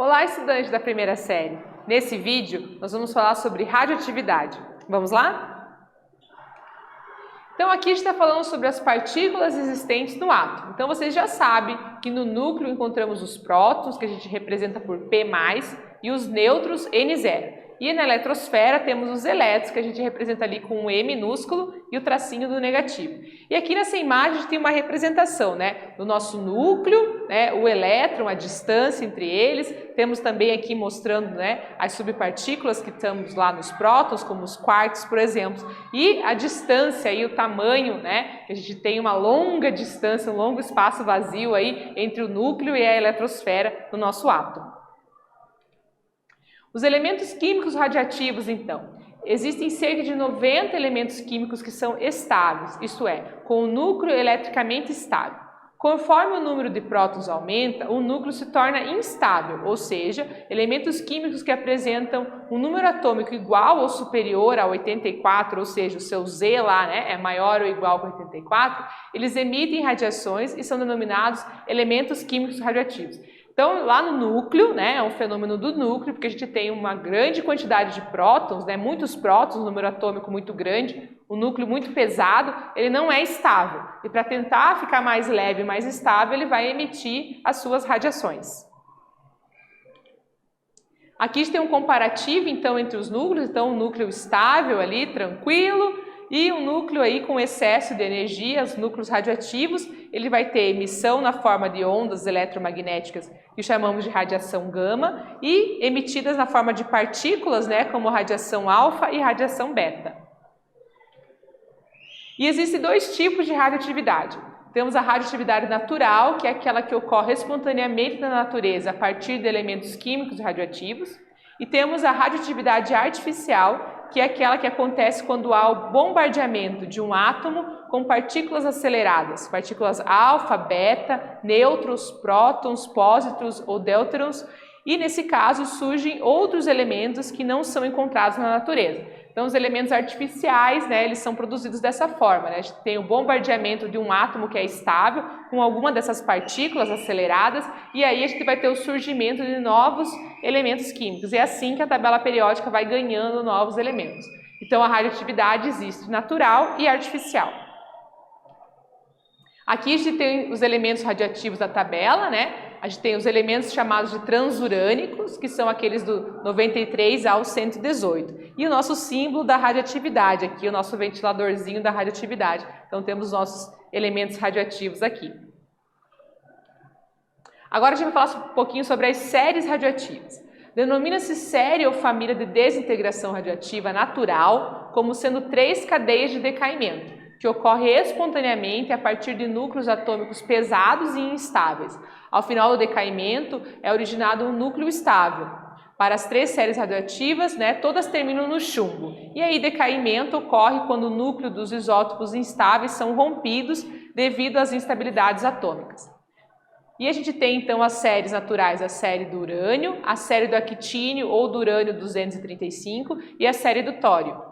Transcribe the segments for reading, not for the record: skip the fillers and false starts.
Olá, estudantes da primeira série! Nesse vídeo, nós vamos falar sobre radioatividade. Vamos lá? Então, aqui a gente está falando sobre as partículas existentes no átomo. Então, vocês já sabem que no núcleo encontramos os prótons, que a gente representa por P+, e os nêutrons N0. E na eletrosfera temos os elétrons, que a gente representa ali com um E minúsculo e o tracinho do negativo. E aqui nessa imagem a gente tem uma representação, do nosso núcleo, o elétron, a distância entre eles. Temos também aqui mostrando, as subpartículas que estamos lá nos prótons, como os quarks, por exemplo. E a distância e o tamanho, que a gente tem uma longa distância, um longo espaço vazio aí entre o núcleo e a eletrosfera do nosso átomo. Os elementos químicos radioativos, então. Existem cerca de 90 elementos químicos que são estáveis, isto é, com o núcleo eletricamente estável. Conforme o número de prótons aumenta, o núcleo se torna instável, ou seja, elementos químicos que apresentam um número atômico igual ou superior a 84, ou seja, o seu Z lá é maior ou igual a 84, eles emitem radiações e são denominados elementos químicos radioativos. Então, lá no núcleo, é um fenômeno do núcleo, porque a gente tem uma grande quantidade de prótons, muitos prótons, um número atômico muito grande, um núcleo muito pesado, ele não é estável. E para tentar ficar mais leve e mais estável, ele vai emitir as suas radiações. Aqui a gente tem um comparativo, então, entre os núcleos. Então, um núcleo estável ali, tranquilo, e um núcleo aí com excesso de energia, os núcleos radioativos, ele vai ter emissão na forma de ondas eletromagnéticas que chamamos de radiação gama e emitidas na forma de partículas, como radiação alfa e radiação beta. E existem dois tipos de radioatividade. Temos a radioatividade natural, que é aquela que ocorre espontaneamente na natureza a partir de elementos químicos radioativos, e temos a radioatividade artificial, que é aquela que acontece quando há o bombardeamento de um átomo com partículas aceleradas, partículas alfa, beta, nêutrons, prótons, pósitrons ou deuterons, e nesse caso surgem outros elementos que não são encontrados na natureza. Então, os elementos artificiais, eles são produzidos dessa forma. A gente tem o bombardeamento de um átomo que é estável, com alguma dessas partículas aceleradas, e aí a gente vai ter o surgimento de novos elementos químicos. É assim que a tabela periódica vai ganhando novos elementos. Então, a radioatividade existe natural e artificial. Aqui a gente tem os elementos radioativos da tabela, A gente tem os elementos chamados de transurânicos, que são aqueles do 93 ao 118. E o nosso símbolo da radioatividade, aqui o nosso ventiladorzinho da radioatividade. Então temos os nossos elementos radioativos aqui. Agora a gente vai falar um pouquinho sobre as séries radioativas. Denomina-se série ou família de desintegração radioativa natural como sendo 3 cadeias de decaimento, que ocorre espontaneamente a partir de núcleos atômicos pesados e instáveis. Ao final do decaimento, é originado um núcleo estável. Para as 3 séries radioativas, todas terminam no chumbo. E aí, decaimento ocorre quando o núcleo dos isótopos instáveis são rompidos devido às instabilidades atômicas. E a gente tem, então, as séries naturais, a série do urânio, a série do actínio ou do urânio 235 e a série do tório.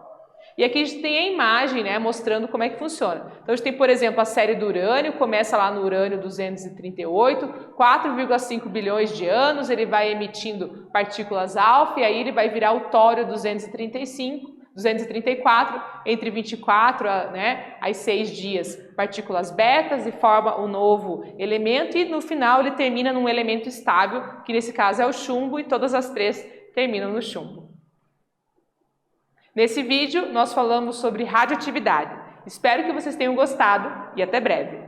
E aqui a gente tem a imagem, mostrando como é que funciona. Então a gente tem, por exemplo, a série do urânio, começa lá no urânio 238, 4,5 bilhões de anos, ele vai emitindo partículas alfa e aí ele vai virar o tório 234, entre 24 a 6 dias, partículas betas e forma um novo elemento e no final ele termina num elemento estável, que nesse caso é o chumbo e todas as 3 terminam no chumbo. Nesse vídeo, nós falamos sobre radioatividade. Espero que vocês tenham gostado e até breve!